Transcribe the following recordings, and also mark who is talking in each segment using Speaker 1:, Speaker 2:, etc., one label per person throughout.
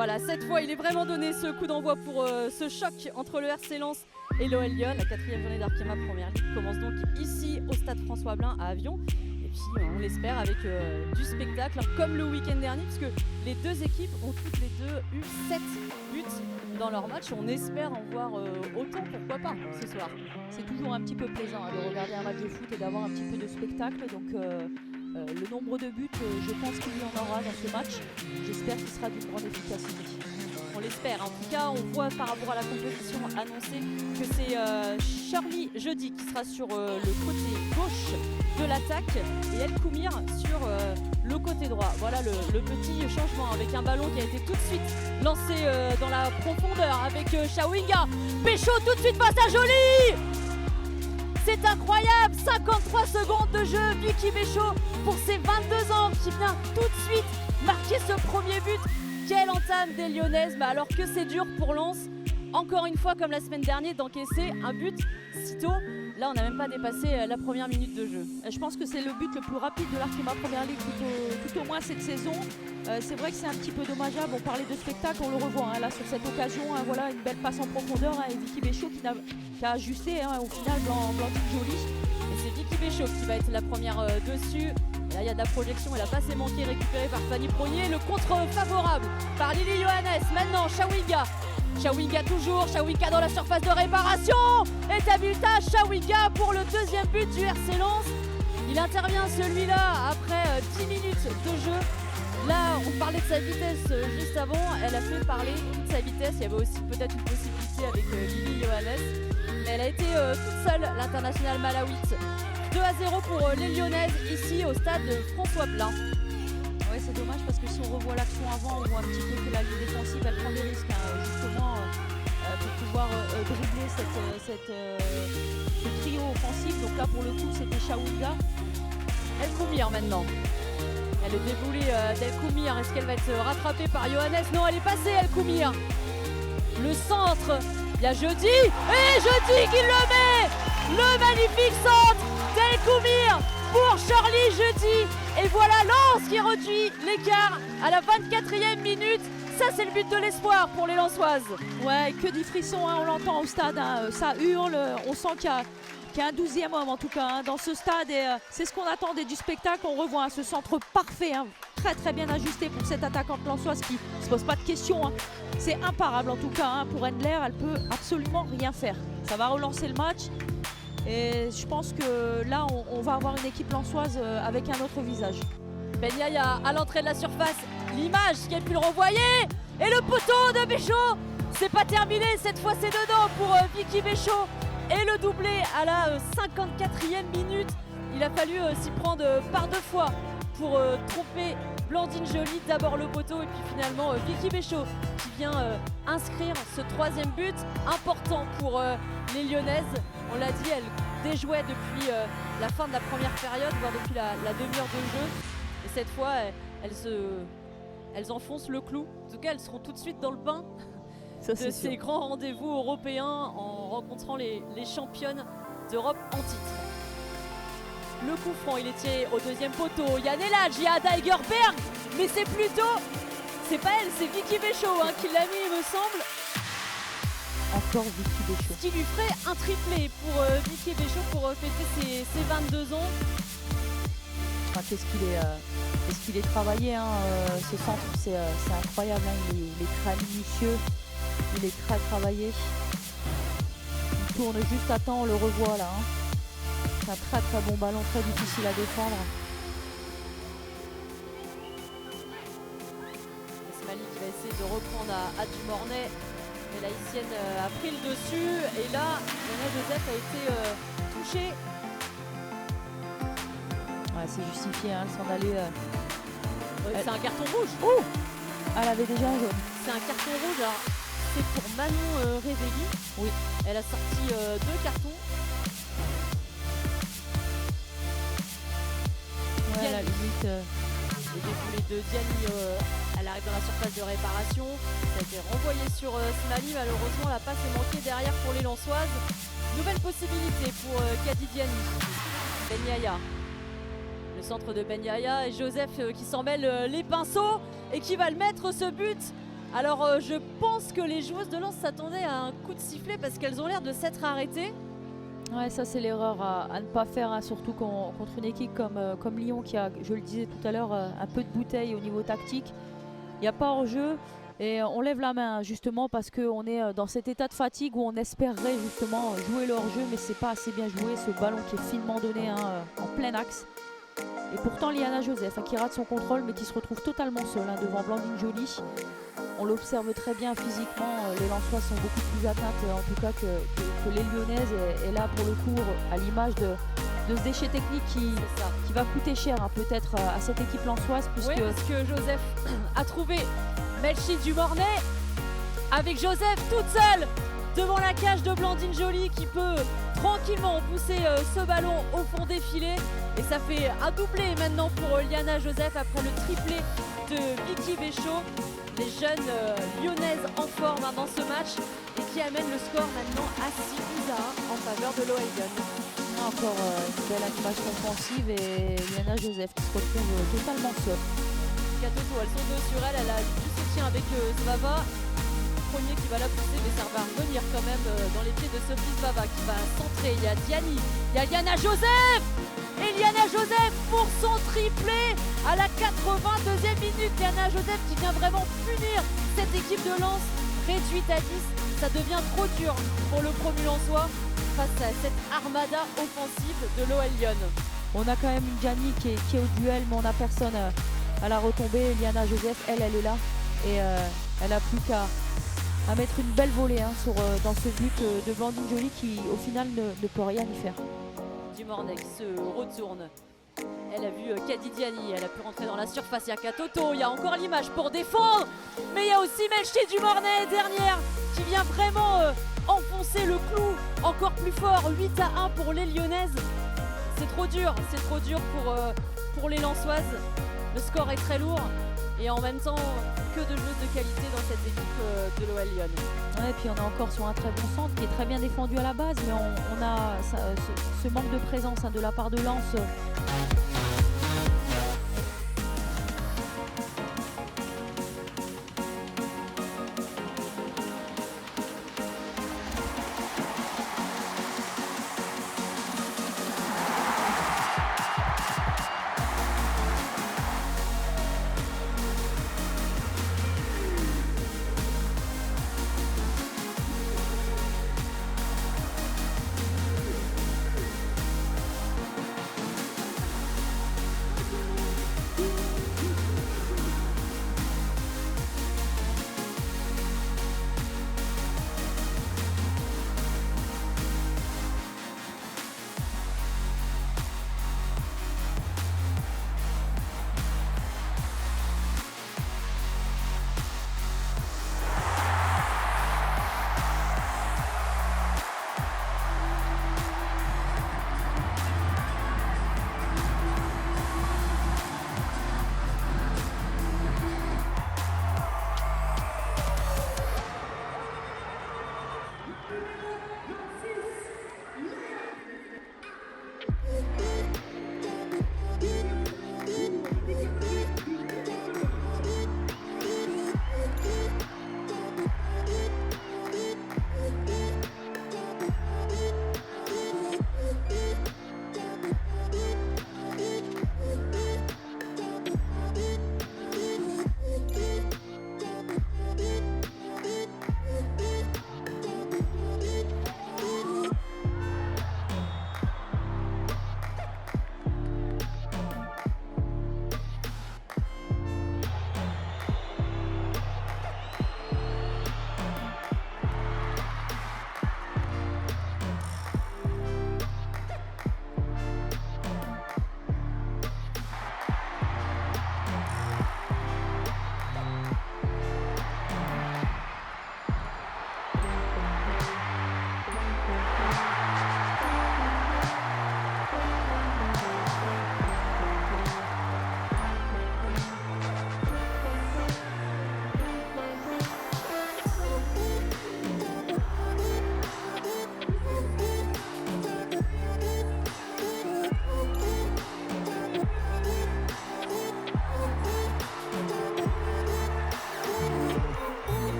Speaker 1: Voilà, cette fois, il est vraiment donné ce coup d'envoi pour ce choc entre le RC Lens et l'OL Lyon. La 4e journée d'Arkema Première Ligue commence donc ici au stade François Blin à Avion. Et puis, on l'espère avec du spectacle, comme le week-end dernier, puisque les deux équipes ont toutes les deux eu 7 buts dans leur match. On espère en voir autant, pourquoi pas, ce soir.
Speaker 2: C'est toujours un petit peu plaisant de regarder un match de foot et d'avoir un petit peu de spectacle. Donc, le nombre de buts, je pense qu'il y en aura dans ce match. J'espère qu'il sera d'une grande efficacité.
Speaker 1: On l'espère. En tout cas, on voit par rapport à la composition annoncée que c'est Charlie Jeudi qui sera sur le côté gauche de l'attaque et El Koumir sur le côté droit. Voilà le petit changement avec un ballon qui a été tout de suite lancé dans la profondeur avec Chawinga. Pécho tout de suite face à Joly. C'est incroyable, 53 secondes de jeu, Vicky Béchaud pour ses 22 ans qui vient tout de suite marquer ce premier but. Quelle entame des Lyonnaises, alors que c'est dur pour Lens, encore une fois comme la semaine dernière, d'encaisser un but si tôt. Là, on n'a même pas dépassé la première minute de jeu.
Speaker 2: Je pense que c'est le but le plus rapide de l'Arkema Première Ligue tout au moins cette saison. C'est vrai que c'est un petit peu dommageable. On parlait de spectacle, on le revoit là sur cette occasion. Voilà, une belle passe en profondeur et Vicky Béchaud qui a ajusté au final Blandine Joly.
Speaker 1: Et c'est Vicky Béchaud qui va être la première dessus. Et là, il y a de la projection et la passe est manquée, récupérée par Fanny Prognier. Le contre favorable par Lily Johannes. Maintenant, Chawinga. Chawinga toujours, Chawinga dans la surface de réparation. Et Tabitha Chawinga pour le deuxième but du RC Lens. Il intervient celui-là après 10 minutes de jeu. Là, on parlait de sa vitesse juste avant. Elle a fait parler de sa vitesse. Il y avait aussi peut-être une possibilité avec Lily Johannes. Mais elle a été toute seule, l'internationale malawite. 2-0 pour les Lyonnaises ici au stade François Blin.
Speaker 2: Ouais, c'est dommage parce que si on revoit l'action avant, on voit un petit peu que la ligne défensive elle prend des risques justement pour pouvoir dribbler ce trio offensif. Donc là pour le coup c'était Chawinga.
Speaker 1: El Koumir maintenant. Elle est déboulée d'El Koumir. Est-ce qu'elle va être rattrapée par Johannes? Non, elle est passée El Koumir. Le centre, il y a Jeudi et Jeudi qui le met. Le magnifique centre d'El Koumir pour Charlie Jeudi. Et voilà Lens qui réduit l'écart à la 24e minute. Ça, c'est le but de l'espoir pour les Lensoises.
Speaker 2: Ouais, que du frisson, on l'entend au stade. Ça hurle, on sent qu'il y a un 12e homme en tout cas dans ce stade. Et c'est ce qu'on attendait du spectacle. On revoit ce centre parfait, très très bien ajusté pour cette attaquante lensoise qui ne se pose pas de questions. C'est imparable en tout cas. Pour Endler, elle peut absolument rien faire. Ça va relancer le match. Et je pense que là, on va avoir une équipe lensoise avec un autre visage.
Speaker 1: Ben Yaya à l'entrée de la surface, l'image qui a pu le renvoyer. Et le poteau de Béchaud, c'est pas terminé, cette fois c'est dedans pour Vicky Béchaud. Et le doublé à la 54e minute. Il a fallu s'y prendre par 2 fois pour tromper Blandine Joly. D'abord le poteau et puis finalement Vicky Béchaud qui vient inscrire ce 3e but important pour les Lyonnaises. On l'a dit, elles déjouaient depuis la fin de la première période, voire depuis la demi-heure de jeu. Et cette fois, elles enfoncent le clou. En tout cas, elles seront tout de suite dans le bain de ces grands rendez-vous européens en rencontrant les championnes d'Europe en titre. Le coup franc, il est tiré au 2e poteau. Yann Elhadj, il y a Daigerberg, mais c'est plutôt... C'est pas elle, c'est Vicky Béchaud qui l'a mis, il me semble.
Speaker 2: Encore Vicky Béchaud.
Speaker 1: Ce qui lui ferait un triplé pour Vicky Béchaud pour fêter ses 22 ans.
Speaker 2: Qu'est-ce qu'il est travaillé, ce centre, c'est incroyable. Il est très minutieux, il est très travaillé. Il tourne juste à temps, on le revoit là. C'est un très très bon ballon, très difficile à défendre.
Speaker 1: Esmali qui va essayer de reprendre à Dumornay. Mais la Haïtienne a pris le dessus et là, Yana Joseph a été touchée.
Speaker 2: Ouais, c'est justifié, elle s'en allait.
Speaker 1: C'est un carton rouge.
Speaker 2: Oh, elle avait déjà un jaune.
Speaker 1: C'est un carton rouge. Alors, c'est pour Manon Révégui.
Speaker 2: Oui.
Speaker 1: Elle a sorti 2 cartons.
Speaker 2: Ouais, à la limite.
Speaker 1: Les déboulés de Diani, elle arrive dans la surface de réparation. Ça a été renvoyé sur Smali. Malheureusement, la passe est manquée derrière pour les Lensoises. Nouvelle possibilité pour Kadi Diani. Ben Yaya. Le centre de Ben Yaya et Joseph qui s'en mêle les pinceaux et qui va le mettre ce but Alors je pense que les joueuses de Lens s'attendaient à un coup de sifflet parce qu'elles ont l'air de s'être arrêtées.
Speaker 2: Ouais, ça c'est l'erreur à ne pas faire, hein, surtout contre une équipe comme Lyon qui a, je le disais tout à l'heure, un peu de bouteille au niveau tactique. Il n'y a pas hors-jeu et on lève la main justement parce qu'on est dans cet état de fatigue où on espérerait justement jouer le hors-jeu, mais c'est pas assez bien joué, ce ballon qui est finement donné, hein, en plein axe. Et pourtant Liana Joseph, hein, qui rate son contrôle mais qui se retrouve totalement seule, hein, devant Blandine Joly. On l'observe très bien physiquement, les Lensois sont beaucoup plus atteintes en tout cas que les Lyonnaises. Et là pour le coup, à l'image de ce déchet technique qui va coûter cher, hein, peut-être à cette équipe lensoise.
Speaker 1: Oui, parce que Joseph a trouvé Melchi Dumornay avec Joseph toute seule devant la cage de Blandine Joly qui peut tranquillement pousser ce ballon au fond des filets. Et ça fait un doublé maintenant pour Liana Joseph après le triplé de Vicky Béchaud. Les jeunes lyonnaises en forme, hein, dans ce match et qui amènent le score maintenant à 6-1 en faveur de l'OL Lyon.
Speaker 2: Encore une belle animation offensive et Liana Joseph qui se retrouve totalement seule.
Speaker 1: Katoto, elles sont deux sur elle, elle a du soutien avec Svava. Premier qui va la pousser, mais ça va revenir quand même dans les pieds de Sophie Svava qui va centrer. Il y a Diani, il y a Liana Joseph et Liana Joseph pour son triplé à la 82e minute. Liana Joseph qui vient vraiment punir cette équipe de Lens, réduite à 10. Ça devient trop dur pour le promu lensois face à cette armada offensive de l'OL Lyon.
Speaker 2: On a quand même une Diani qui est au duel, mais on n'a personne à la retombée. Liana Joseph, elle est là et elle a plus qu'à mettre une belle volée, hein, dans ce but de Blandine Joly qui au final ne peut rien y faire.
Speaker 1: Dumornay qui se retourne. Elle a vu Kadidiani, elle a pu rentrer dans la surface. Il y a Katoto, il y a encore l'image pour défendre. Mais il y a aussi Melchi Dumornay dernière qui vient vraiment enfoncer le clou encore plus fort. 8-1 pour les Lyonnaises. C'est trop dur pour les Lensoises. Le score est très lourd. Et en même temps, que de joueuses de qualité dans cette équipe de l'OL Lyon.
Speaker 2: Ouais, et puis on est encore sur un très bon centre qui est très bien défendu à la base, mais on a ce manque de présence, hein, de la part de Lens.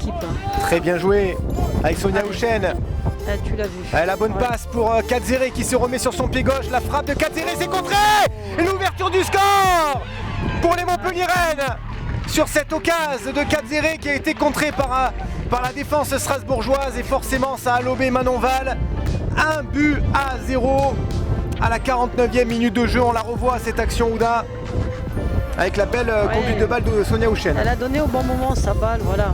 Speaker 3: équipe.
Speaker 4: Très bien joué avec Sonia Houchen.
Speaker 3: Tu l'as vu.
Speaker 4: La bonne passe pour Kadzéré qui se remet sur son pied gauche. La frappe de Kadzéré, c'est contré. Et l'ouverture du score pour les Montpelliéraines sur cette occasion de Kadzéré qui a été contrée par la défense strasbourgeoise. Et forcément, ça a lobé Manon Val. 1-0 à la 49e minute de jeu. On la revoit cette action, Ouda, avec la belle conduite de balle de Sonia Houchen.
Speaker 3: Elle a donné au bon moment sa balle, voilà.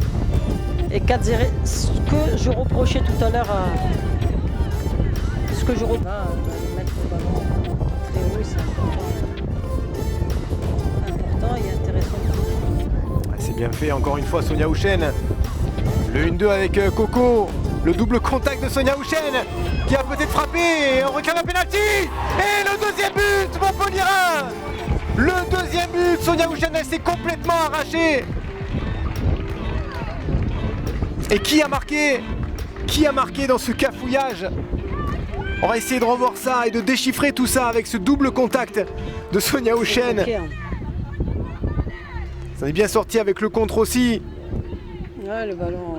Speaker 3: Et Kadzéré, ce que je reprochais tout à l'heure à... Ce que je reprochais mettre le ballon très haut, c'est important et intéressant.
Speaker 4: C'est bien fait, encore une fois, Sonia Houchen. Le 1-2 avec Coco. Le double contact de Sonia Houchen qui a peut-être frappé et on réclame un pénalty. Et le deuxième but, Montpelliérain. Le deuxième but, Sonia Houchen, elle s'est complètement arrachée. Et qui a marqué? Qui a marqué dans ce cafouillage? On va essayer de revoir ça et de déchiffrer tout ça avec ce double contact de Sonia Houchen.
Speaker 3: Okay, hein.
Speaker 4: Ça est bien sorti avec le contre aussi.
Speaker 3: Ouais, le ballon.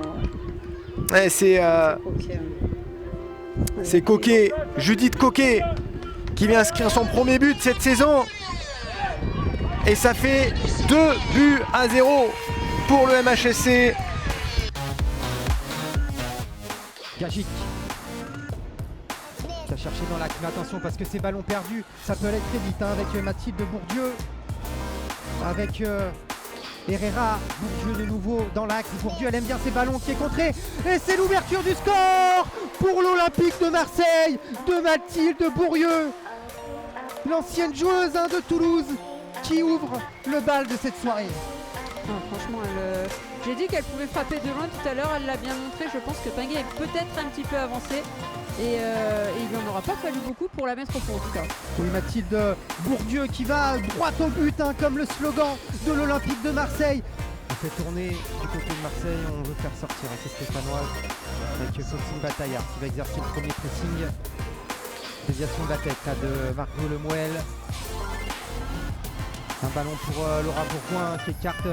Speaker 4: Ouais, c'est
Speaker 3: Okay, hein.
Speaker 4: Coquet, Judith Coquet, qui vient inscrire son premier but cette saison. Et ça fait 2-0 pour le MHSC.
Speaker 5: Gagic qui a cherché dans l'axe, mais attention parce que ces ballons perdus, ça peut aller très vite hein, avec Mathilde Bourdieu, avec Herrera, Bourdieu de nouveau dans l'axe. Bourdieu, elle aime bien ces ballons qui est contré. Et c'est l'ouverture du score pour l'Olympique de Marseille de Mathilde Bourdieu, l'ancienne joueuse hein, de Toulouse, qui ouvre le bal de cette soirée.
Speaker 6: Non, franchement, j'ai dit qu'elle pouvait frapper de loin tout à l'heure, elle l'a bien montré. Je pense que Pinguet est peut-être un petit peu avancé et il n'en aura pas fallu beaucoup pour la mettre au fond en tout cas.
Speaker 5: Oui, Mathilde Bourdieu qui va droit au but, hein, comme le slogan de l'Olympique de Marseille. On fait tourner du côté de Marseille, on veut faire sortir ces Stéphanoises avec Faustine Bataillard qui va exercer le premier pressing. Déviation de la tête là, de Margot Lemoel. Un ballon pour Laura Bourgoin qui écarte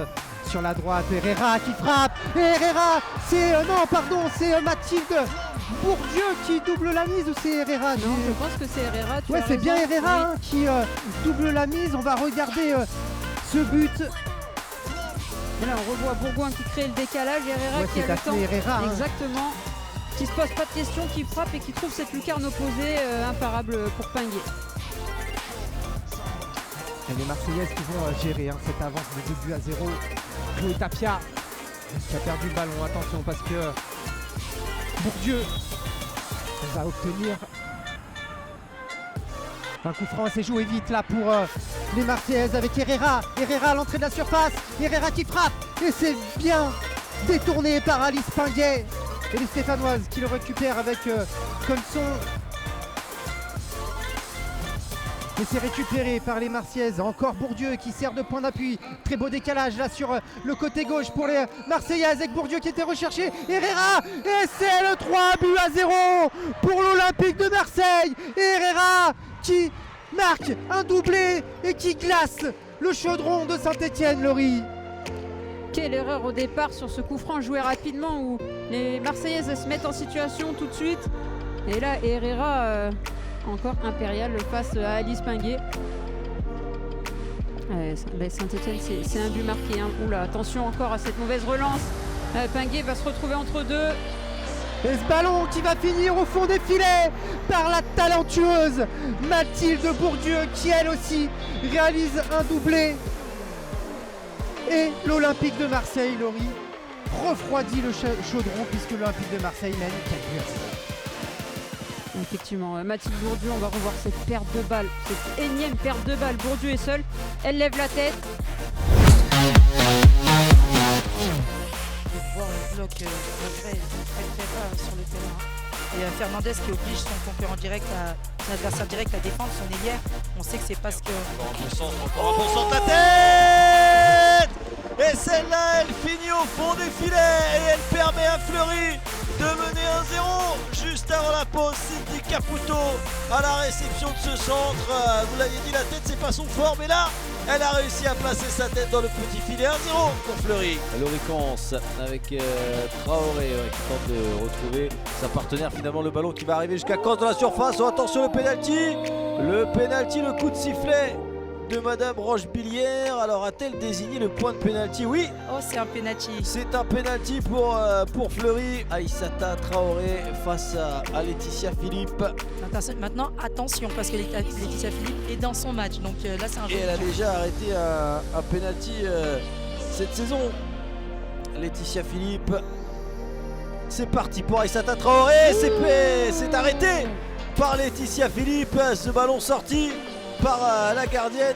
Speaker 5: sur la droite. Herrera qui frappe. Et Herrera, c'est Mathilde Bourdieu qui double la mise ou c'est Herrera?
Speaker 6: Non, je pense que c'est Herrera.
Speaker 5: Ouais, c'est bien Herrera hein, qui double la mise. On va regarder ce but.
Speaker 6: Et là, on revoit Bourgoin qui crée le décalage. Herrera qui a le temps.
Speaker 5: Herrera, hein.
Speaker 6: Exactement. Qui se pose pas de questions, qui frappe et qui trouve cette lucarne opposée imparable pour Pinguet.
Speaker 5: Et les Marseillaises qui vont gérer hein, cette avance de 2-0. Chloé Tapia qui a perdu le ballon, attention parce que Bourdieu va obtenir un coup franc. C'est joué vite là pour les Marseillaises avec Herrera. Herrera à l'entrée de la surface. Herrera qui frappe et c'est bien détourné par Alice Pinguet. Et les Stéphanoises qui le récupèrent avec Colson. Et c'est récupéré par les Marseillaises. Encore Bourdieu qui sert de point d'appui. Très beau décalage là sur le côté gauche pour les Marseillaises avec Bourdieu qui était recherché. Herrera et c'est le 3-0 pour l'Olympique de Marseille. Et Herrera qui marque un doublé et qui glace le chaudron de Saint-Étienne, Laurie.
Speaker 6: Quelle erreur au départ sur ce coup franc joué rapidement où les Marseillaises se mettent en situation tout de suite. Et là Herrera encore impérial face à Alice Pinguet. Saint-Étienne c'est un but marqué. Hein. Oula, attention encore à cette mauvaise relance. Pinguet va se retrouver entre deux.
Speaker 5: Et ce ballon qui va finir au fond des filets par la talentueuse Mathilde Bourdieu qui elle aussi réalise un doublé. Et l'Olympique de Marseille, Laurie, refroidit le chaudron puisque l'Olympique de Marseille mène 4-0.
Speaker 6: Effectivement, Mathilde Bourdieu, on va revoir cette perte de balle, cette énième perte de balle. Bourdieu est seule, elle lève la tête.
Speaker 7: Voir le bloc très bas sur le terrain. Et Fernandez qui oblige son concurrent direct, son adversaire direct à défendre son ailière. On sait que c'est parce que...
Speaker 8: Encore un bon centre de la tête. Et celle-là, elle finit au fond du filet et elle permet à Fleury de mener 1-0 juste avant la pause. Cindy Caputo à la réception de ce centre. Vous l'aviez dit, la tête c'est pas son fort, mais là elle a réussi à placer sa tête dans le petit filet. 1-0 pour Fleury.
Speaker 9: Loricance avec Traoré qui tente de retrouver sa partenaire. Finalement le ballon qui va arriver jusqu'à Kans dans la surface. Oh, attention le pénalty. Le coup de sifflet de Madame Rochebillière. Alors a-t-elle désigné le point de pénalty? Oui,
Speaker 7: Oh, c'est un penalty.
Speaker 9: c'est un pénalty pour Fleury. Aïssata Traoré face à Laetitia Philippe.
Speaker 7: Maintenant, attention, parce que Laetitia Philippe est dans son match. Donc là, c'est un jeu.
Speaker 9: Et elle a déjà arrêté un pénalty cette saison. Laetitia Philippe. C'est parti pour Aïssata Traoré. C'est arrêté par Laetitia Philippe. Ce ballon sorti par la gardienne.